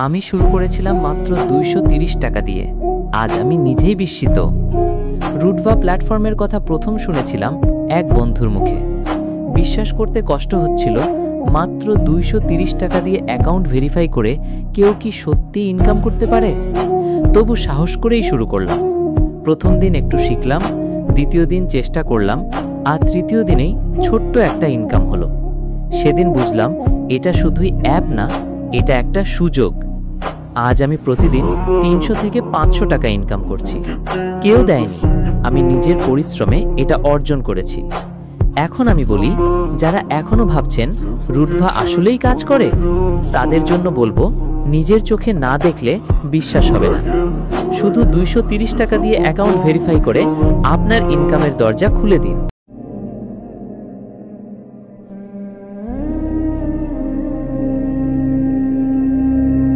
আমি শুরু করেছিলাম মাত্র 230 টাকা দিয়ে। আজ আমি নিজেই বিস্মিত। রুটভা প্ল্যাটফর্মের কথা প্রথম শুনেছিলাম এক বন্ধুর মুখে। বিশ্বাস করতে কষ্ট হচ্ছিল, মাত্র 230 টাকা দিয়ে অ্যাকাউন্ট ভেরিফাই করে কেউ কি সত্যি ইনকাম করতে পারে। তবু সাহস করেই শুরু করলাম। প্রথম দিন একটু শিখলাম, দ্বিতীয় দিন চেষ্টা করলাম, আর তৃতীয় দিনেই ছোট্ট একটা ইনকাম হলো। সেদিন বুঝলাম এটা শুধুই অ্যাপ না, এটা একটা সুযোগ। আজ আমি প্রতিদিন 300 থেকে 500 টাকা ইনকাম করছি। কেউ দেয়নি, আমি নিজের পরিশ্রমে এটা অর্জন করেছি। এখন আমি বলি, যারা এখনো ভাবছেন রুটভা আসলেই কাজ করে, তাদের জন্য বলবো, নিজের চোখে না দেখলে বিশ্বাস হবে না। শুধু 230 টাকা দিয়ে অ্যাকাউন্ট ভেরিফাই করে আপনার ইনকামের দরজা খুলে দিন।